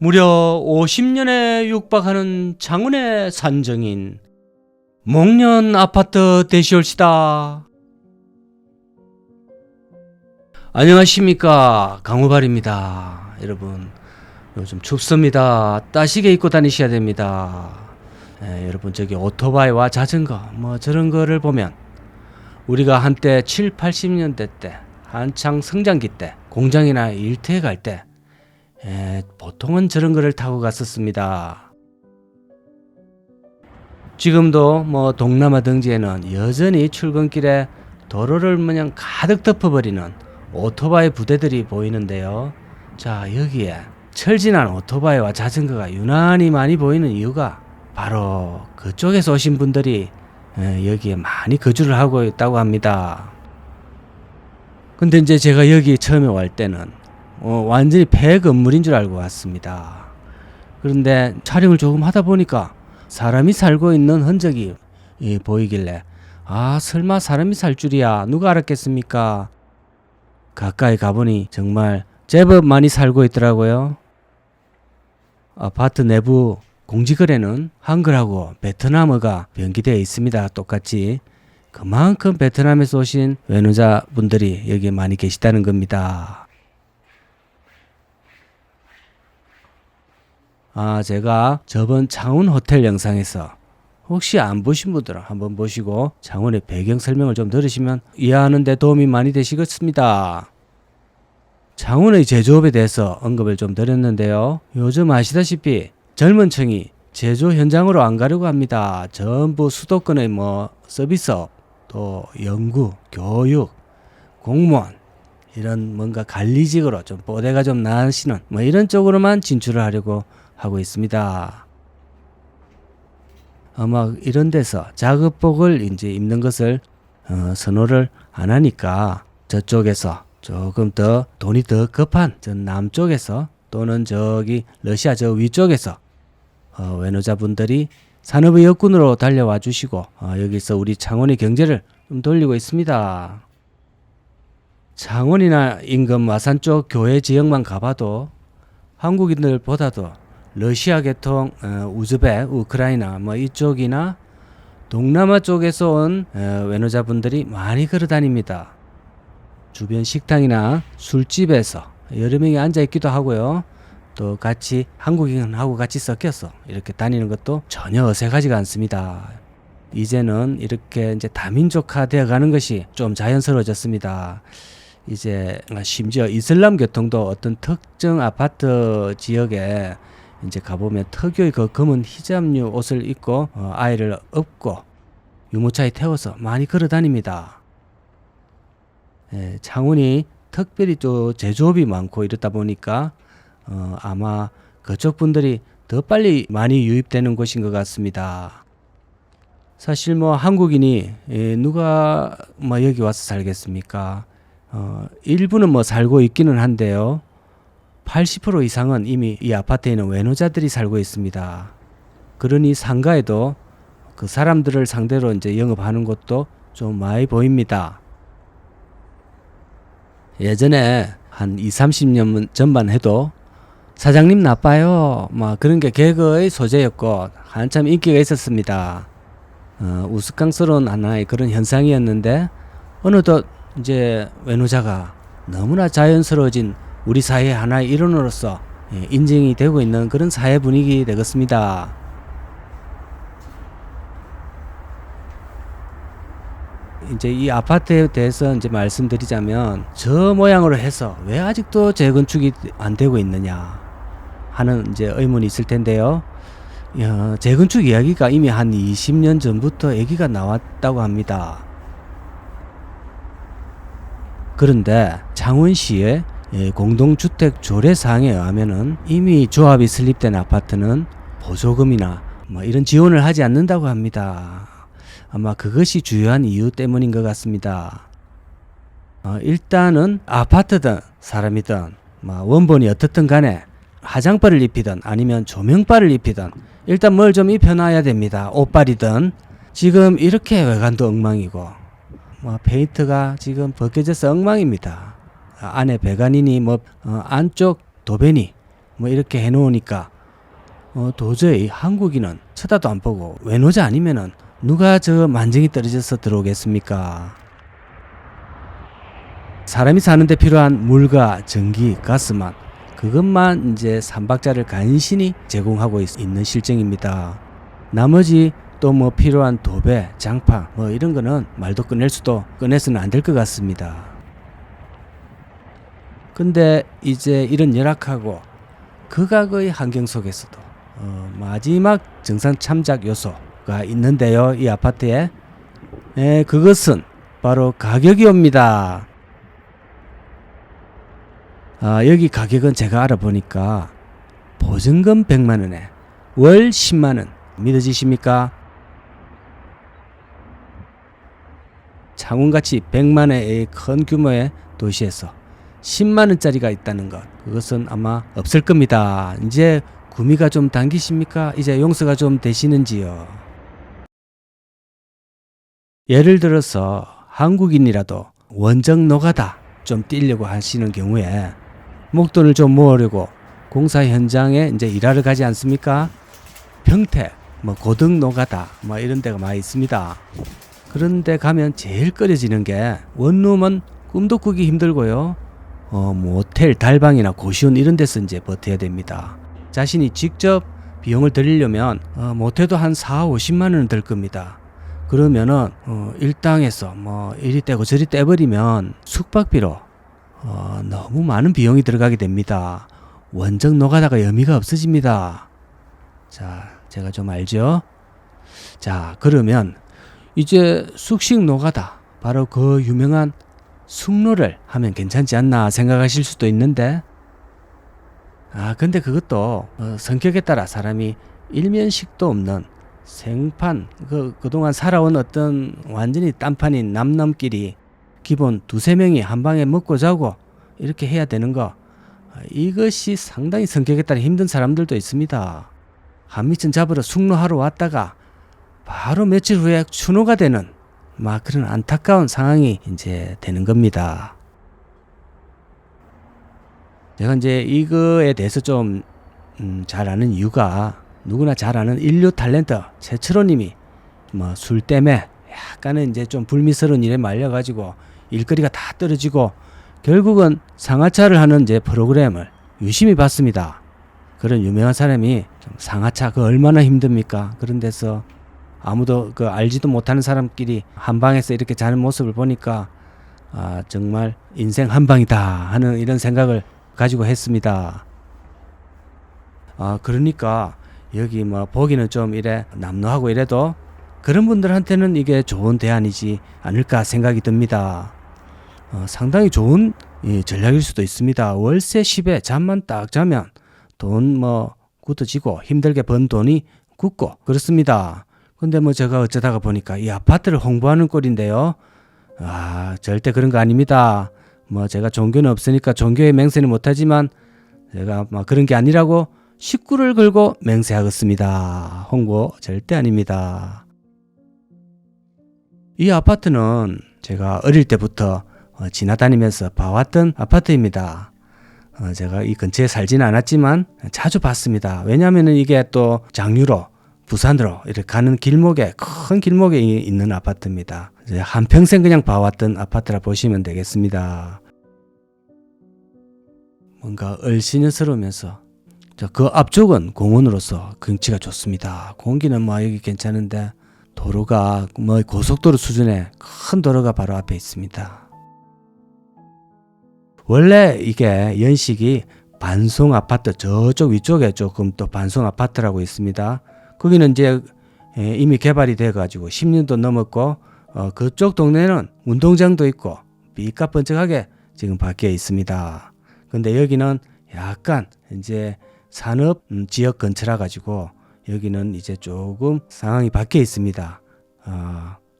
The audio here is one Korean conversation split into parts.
무려 50년에 육박하는 장운의 산정인 목련 아파트 되시올시다. 안녕하십니까, 강우발입니다. 여러분, 요즘 춥습니다. 따시게 입고 다니셔야 됩니다. 여러분, 저기 오토바이와 자전거 저런 거를 보면 우리가 한때 7, 80년대 때 한창 성장기 때 공장이나 일터에 갈 때 보통은 저런 거를 타고 갔었습니다. 지금도 동남아 등지에는 여전히 출근길에 도로를 그냥 가득 덮어버리는 오토바이 부대들이 보이는데요. 자, 여기에 철진한 오토바이와 자전거가 유난히 많이 보이는 이유가 바로 그쪽에서 오신 분들이 여기에 많이 거주를 하고 있다고 합니다. 근데 이제 제가 여기 처음에 올 때는 완전히 폐 건물인 줄 알고 왔습니다. 그런데 촬영을 조금 하다 보니까 사람이 살고 있는 흔적이 보이길래 설마 사람이 살 줄이야 누가 알았겠습니까? 가까이 가보니 정말 제법 많이 살고 있더라고요. 아파트 내부 공지글에는 한글하고 베트남어가 변기되어 있습니다. 똑같이. 그만큼 베트남에서 오신 외노자분들이 여기에 많이 계시다는 겁니다. 제가 저번 장운 호텔 영상에서 혹시 안 보신 분들은 한번 보시고 장운의 배경 설명을 좀 들으시면 이해하는 데 도움이 많이 되시겠습니다. 장운의 제조업에 대해서 언급을 좀 드렸는데요. 요즘 아시다시피 젊은 층이 제조 현장으로 안 가려고 합니다. 전부 수도권의 서비스업, 또 연구, 교육, 공무원 이런 뭔가 관리직으로 좀 뽀대가 좀 나시는 이런 쪽으로만 진출을 하려고 하고 있습니다. 아마 이런 데서 작업복을 이제 입는 것을 선호를 안 하니까 저쪽에서 조금 더 돈이 더 급한 저 남쪽에서 또는 저기 러시아 저 위쪽에서 외노자분들이 산업의 역군으로 달려와 주시고 여기서 우리 창원의 경제를 좀 돌리고 있습니다. 창원이나 인근 마산 쪽 교외 지역만 가봐도 한국인들보다도 러시아 계통, 우즈벡, 우크라이나 이쪽이나 동남아 쪽에서 온 외노자분들이 많이 걸어 다닙니다. 주변 식당이나 술집에서 여러 명이 앉아 있기도 하고요. 또 같이 한국인하고 같이 섞여서 이렇게 다니는 것도 전혀 어색하지가 않습니다. 이제는 이렇게 이제 다민족화 되어 가는 것이 좀 자연스러워졌습니다. 이제 심지어 이슬람 교통도 어떤 특정 아파트 지역에 이제 가보면 특유의 그 검은 히잡류 옷을 입고 아이를 업고 유모차에 태워서 많이 걸어 다닙니다. 창원이 특별히 또 제조업이 많고 이렇다 보니까 아마 그쪽 분들이 더 빨리 많이 유입되는 곳인 것 같습니다. 사실 한국인이 누가 여기 와서 살겠습니까? 일부는 살고 있기는 한데요. 80% 이상은 이미 이 아파트에는 외노자들이 살고 있습니다. 그러니 상가에도 그 사람들을 상대로 이제 영업하는 것도 좀 많이 보입니다. 예전에 한 20-30년 전만 해도 사장님 나빠요 그런 게 개그의 소재였고 한참 인기가 있었습니다. 우스꽝스러운 하나의 그런 현상이었는데 어느덧 이제 외노자가 너무나 자연스러워진 우리 사회의 하나의 일원으로서 인정이 되고 있는 그런 사회 분위기 되겠습니다. 이제 이 아파트에 대해서 이제 말씀드리자면 저 모양으로 해서 왜 아직도 재건축이 안 되고 있느냐 하는 이제 의문이 있을 텐데요. 재건축 이야기가 이미 한 20년 전부터 얘기가 나왔다고 합니다. 그런데 창원시의 공동주택 조례사항에 의하면은 이미 조합이 설립된 아파트는 보조금이나 이런 지원을 하지 않는다고 합니다. 아마 그것이 주요한 이유 때문인 것 같습니다. 일단은 아파트든 사람이든 원본이 어떻든 간에 화장바를 입히든 아니면 조명바를 입히든 일단 뭘 좀 입혀놔야 됩니다. 옷빨이든. 지금 이렇게 외관도 엉망이고 페인트가 지금 벗겨져서 엉망입니다. 안에 배관이니 안쪽 도배니 뭐 이렇게 해놓으니까 도저히 한국인은 쳐다도 안 보고 외노자 아니면은 누가 저 만정이 떨어져서 들어오겠습니까? 사람이 사는데 필요한 물과 전기, 가스만 그것만 이제 삼박자를 간신히 제공하고 있는 실정입니다. 나머지 또 뭐 필요한 도배, 장판 뭐 이런 거는 말도 꺼내서는 안 될 것 같습니다. 근데 이제 이런 열악하고 극악의 환경 속에서도 마지막 정상 참작 요소가 있는데요. 이 아파트에 그것은 바로 가격이옵니다. 여기 가격은 제가 알아보니까 보증금 100만원에 월 10만원 믿어지십니까? 창원같이 100만원의 큰 규모의 도시에서 10만원짜리가 있다는 것, 그것은 아마 없을 겁니다. 이제 구미가 좀 당기십니까? 이제 용서가 좀 되시는지요? 예를 들어서 한국인이라도 원정 노가다 좀 뛰려고 하시는 경우에 목돈을 좀 모으려고 공사 현장에 이제 일하러 가지 않습니까? 평택, 뭐 고등 노가다 뭐 이런 데가 많이 있습니다. 그런데 가면 제일 꺼려지는 게 원룸은 꿈도 꾸기 힘들고요. 모텔, 달방이나 고시원 이런 데서 이제 버텨야 됩니다. 자신이 직접 비용을 들이려면 못해도 한 4, 50만 원은 들 겁니다. 그러면은 일당에서 뭐 이리 떼고 저리 떼버리면 숙박비로 너무 많은 비용이 들어가게 됩니다. 원정 노가다가 의미가 없어집니다. 자, 제가 좀 알죠? 자, 그러면 이제 숙식 노가다, 바로 그 유명한 숙로를 하면 괜찮지 않나 생각하실 수도 있는데, 근데 그것도 성격에 따라 사람이 일면식도 없는 생판, 그동안 살아온 어떤 완전히 딴판인 남남끼리 기본 2-3명이 한 방에 먹고 자고 이렇게 해야 되는 거, 이것이 상당히 성격에 따라 힘든 사람들도 있습니다. 한미천 잡으러 숙로하러 왔다가 바로 며칠 후에 추노가 되는 막 그런 안타까운 상황이 이제 되는 겁니다. 제가 이제 이거에 대해서 좀 잘 아는 이유가, 누구나 잘 아는 인류 탤런트 최철호님이 뭐 술 때문에 약간은 이제 좀 불미스러운 일에 말려가지고 일거리가 다 떨어지고 결국은 상하차를 하는 이제 프로그램을 유심히 봤습니다. 그런 유명한 사람이 좀 상하차 그 얼마나 힘듭니까? 그런 데서 아무도 알지도 못하는 사람끼리 한 방에서 이렇게 자는 모습을 보니까 정말 인생 한 방이다 하는 이런 생각을 가지고 했습니다. 그러니까 여기 뭐 보기는 좀 이래 남루하고 이래도 그런 분들한테는 이게 좋은 대안이지 않을까 생각이 듭니다. 상당히 좋은 전략일 수도 있습니다. 월세 10에 잠만 딱 자면 돈 뭐 굳어지고 힘들게 번 돈이 굳고 그렇습니다. 근데 뭐 제가 어쩌다가 보니까 이 아파트를 홍보하는 꼴인데요. 절대 그런 거 아닙니다. 뭐 제가 종교는 없으니까 종교에 맹세는 못하지만 제가 막 그런 게 아니라고 식구를 걸고 맹세하겠습니다. 홍보 절대 아닙니다. 이 아파트는 제가 어릴 때부터 지나다니면서 봐왔던 아파트입니다. 제가 이 근처에 살지는 않았지만 자주 봤습니다. 왜냐하면 이게 또 장유로 부산으로 이렇게 가는 길목에, 큰 길목에 있는 아파트입니다. 한평생 그냥 봐왔던 아파트라 보시면 되겠습니다. 뭔가 얼씬스러우면서 그 앞쪽은 공원으로서 경치가 좋습니다. 공기는 뭐 여기 괜찮은데 도로가 뭐 고속도로 수준의 큰 도로가 바로 앞에 있습니다. 원래 이게 연식이 반송 아파트, 저쪽 위쪽에 조금 또 반송 아파트라고 있습니다. 거기는 이제 이미 개발이 돼가지고 10년도 넘었고 그쪽 동네는 운동장도 있고 삐까뻔쩍하게 지금 바뀌어 있습니다. 근데 여기는 약간 이제 산업 지역 근처라 가지고 여기는 이제 조금 상황이 바뀌어 있습니다.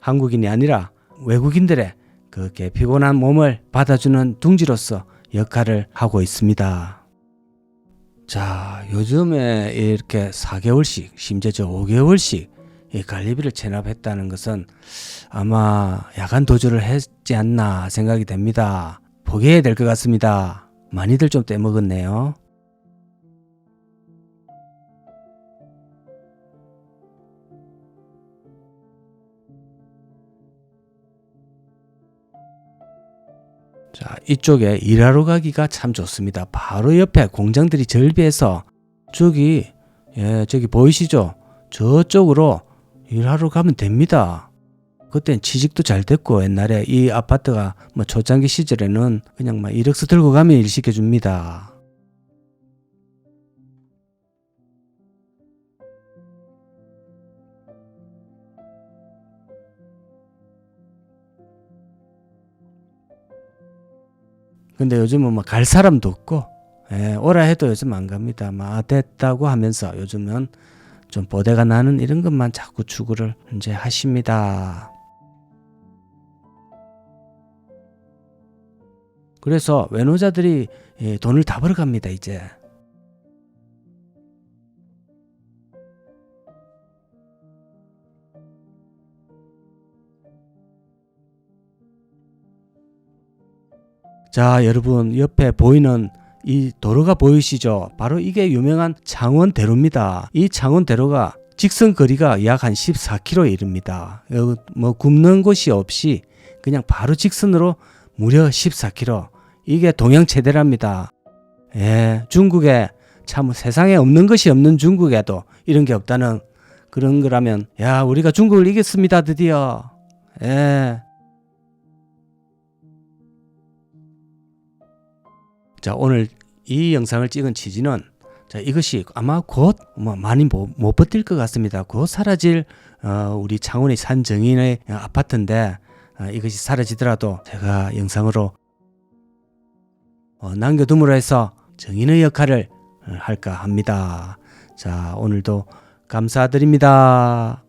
한국인이 아니라 외국인들의 그렇게 피곤한 몸을 받아주는 둥지로서 역할을 하고 있습니다. 자, 요즘에 이렇게 4개월씩, 심지어 5개월씩 이 관리비를 체납했다는 것은 아마 야간 도주를 했지 않나 생각이 됩니다. 포기해야 될 것 같습니다. 많이들 좀 떼먹었네요. 자, 이쪽에 일하러 가기가 참 좋습니다. 바로 옆에 공장들이 절비해서 저기 저기 보이시죠? 저쪽으로 일하러 가면 됩니다. 그땐 취직도 잘 됐고 옛날에 이 아파트가 뭐 초창기 시절에는 그냥 막 이력서 들고 가면 일 시켜줍니다. 근데 요즘은 뭐 갈 사람도 없고 오라 해도 요즘 안 갑니다. 막 됐다고 하면서 요즘은 좀 보대가 나는 이런 것만 자꾸 추구를 이제 하십니다. 그래서 외노자들이 돈을 다 벌어갑니다 이제. 자, 여러분 옆에 보이는 이 도로가 보이시죠? 바로 이게 유명한 창원대로입니다. 이 창원대로가 직선 거리가 약 한 14km에 이릅니다. 뭐 굽는 곳이 없이 그냥 바로 직선으로 무려 14km. 이게 동양 최대랍니다. 중국에 참 세상에 없는 것이 없는 중국에도 이런 게 없다는 그런 거라면 야, 우리가 중국을 이겼습니다 드디어. 자, 오늘 이 영상을 찍은 취지는 자, 이것이 아마 곧 많이 못 버틸 것 같습니다. 곧 사라질 우리 창원의 산정인의 아파트인데 이것이 사라지더라도 제가 영상으로 남겨둠으로 해서 정인의 역할을 할까 합니다. 자, 오늘도 감사드립니다.